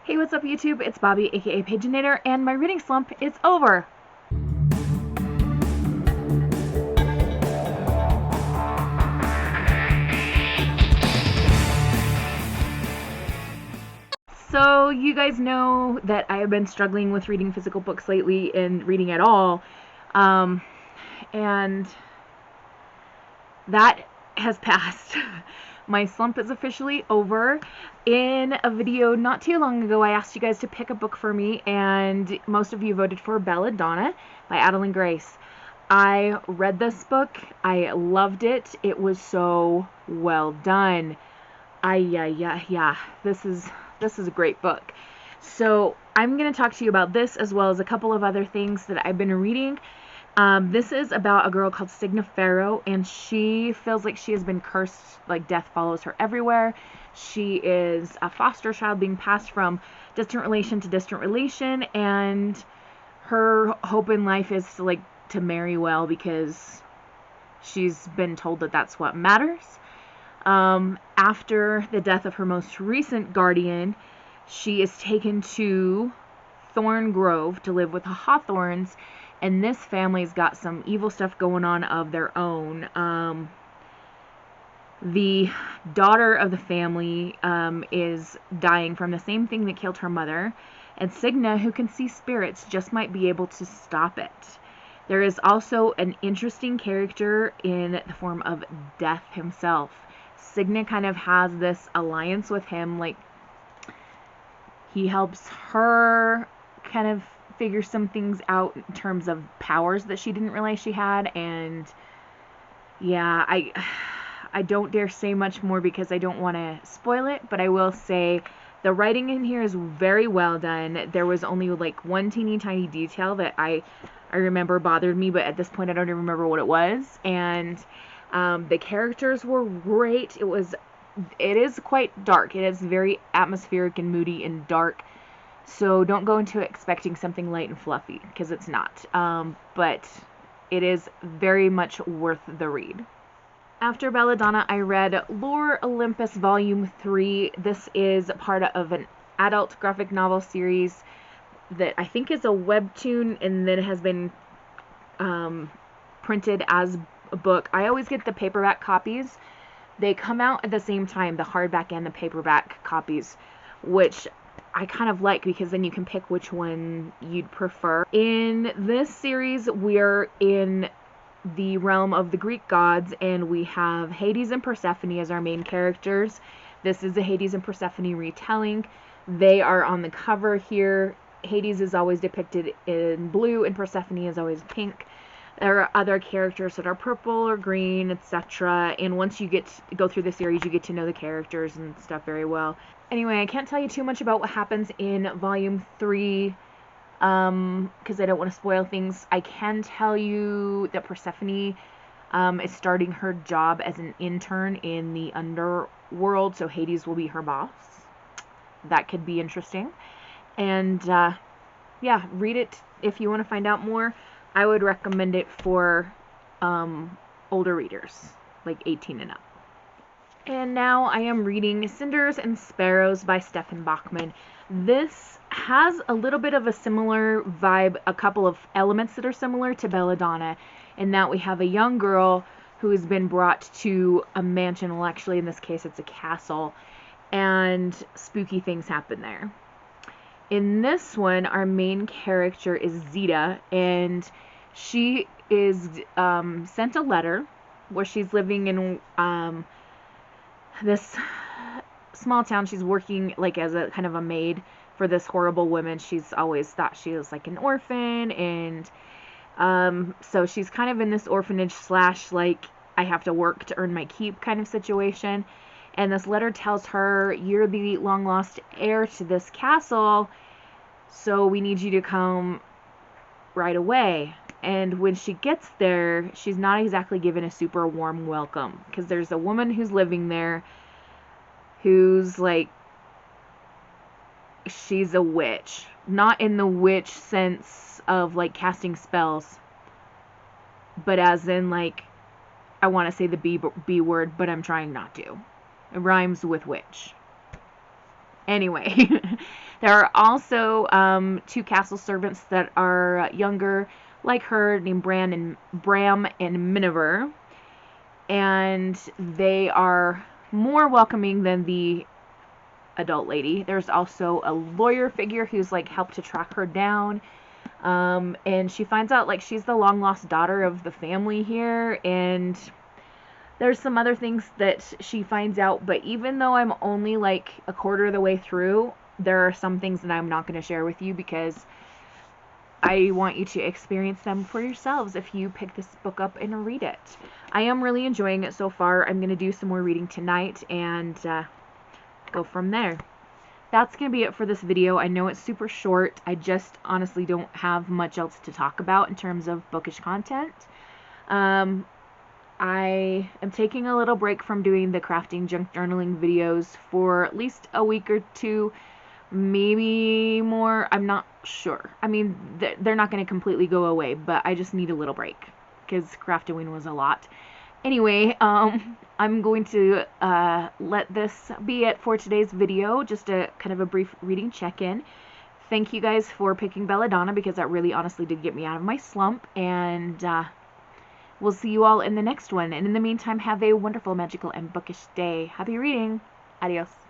Hey, what's up YouTube? It's Bobby, aka Paginator, and my reading slump is over. So you guys know that I have been struggling with reading physical books lately and reading at all. And that has passed. My slump is officially over. In a video not too long ago, I asked you guys to pick a book for me, and most of you voted for Belladonna by Adeline Grace. I read this book. I loved it. It was so well done. Yeah. This is a great book. So I'm going to talk to you about this as well as a couple of other things that I've been reading. This is about a girl called Signa Farrow, and she feels like she has been cursed, like death follows her everywhere. She is a foster child being passed from distant relation to distant relation, and her hope in life is to marry well because she's been told that that's what matters. After the death of her most recent guardian, she is taken to Thorn Grove to live with the Hawthorns, and this family's got some evil stuff going on of their own. The daughter of the family is dying from the same thing that killed her mother, and Signa, who can see spirits, just might be able to stop it. There is also an interesting character in the form of Death himself. Signa kind of has this alliance with him, like he helps her kind of figure some things out in terms of powers that she didn't realize she had. And yeah, I don't dare say much more because I don't want to spoil it, but I will say the writing in here is very well done. There was only like one teeny tiny detail that I remember bothered me, but at this point I don't even remember what it was. And the characters were great. It is quite dark. It is very atmospheric and moody and dark. So don't go into it expecting something light and fluffy, because it's not. But it is very much worth the read. After Belladonna, I read Lore Olympus Volume 3. This is part of an adult graphic novel series that I think is a webtoon and then has been printed as a book. I always get the paperback copies. They come out at the same time, the hardback and the paperback copies, which I kind of like because then you can pick which one you'd prefer. In this series, we're in the realm of the Greek gods, and we have Hades and Persephone as our main characters. This is a Hades and Persephone retelling. They are on the cover here. Hades is always depicted in blue and Persephone is always pink. There are other characters that are purple or green, etc. And once you go through the series, you get to know the characters and stuff very well. Anyway, I can't tell you too much about what happens in Volume 3 because I don't want to spoil things. I can tell you that Persephone is starting her job as an intern in the underworld, so Hades will be her boss. That could be interesting. And yeah, read it if you want to find out more. I would recommend it for older readers, like 18 and up. And now I am reading Cinders and Sparrows by Stefan Bachman. This has a little bit of a similar vibe, a couple of elements that are similar to Belladonna, in that we have a young girl who has been brought to a mansion. Well, actually, in this case, it's a castle, and spooky things happen there. In this one, our main character is Zita, and she is sent a letter where she's living in this small town. She's working like as a kind of a maid for this horrible woman. She's always thought she was like an orphan, and so she's kind of in this orphanage / like I have to work to earn my keep kind of situation. And this letter tells her, you're the long lost heir to this castle, so we need you to come right away. And when she gets there, she's not exactly given a super warm welcome, because there's a woman who's living there who's like, she's a witch. Not in the witch sense of like casting spells, but as in like, I want to say the B word, but I'm trying not to. It rhymes with witch. Anyway, There are also two castle servants that are younger, like her, named Bram and Miniver, and they are more welcoming than the adult lady. There's also a lawyer figure who's like helped to track her down. And she finds out like she's the long lost daughter of the family here, and there's some other things that she finds out, but even though I'm only like a quarter of the way through, there are some things that I'm not going to share with you because I want you to experience them for yourselves if you pick this book up and read it. I am really enjoying it so far. I'm going to do some more reading tonight and go from there. That's going to be it for this video. I know it's super short. I just honestly don't have much else to talk about in terms of bookish content. I am taking a little break from doing the crafting junk journaling videos for at least a week or two, maybe more. I'm not sure. I mean, they're not going to completely go away, but I just need a little break because crafting was a lot. Anyway, I'm going to let this be it for today's video, just a kind of a brief reading check-in. Thank you guys for picking Belladonna because that really honestly did get me out of my slump, and we'll see you all in the next one. And in the meantime, have a wonderful, magical, and bookish day. Happy reading. Adios.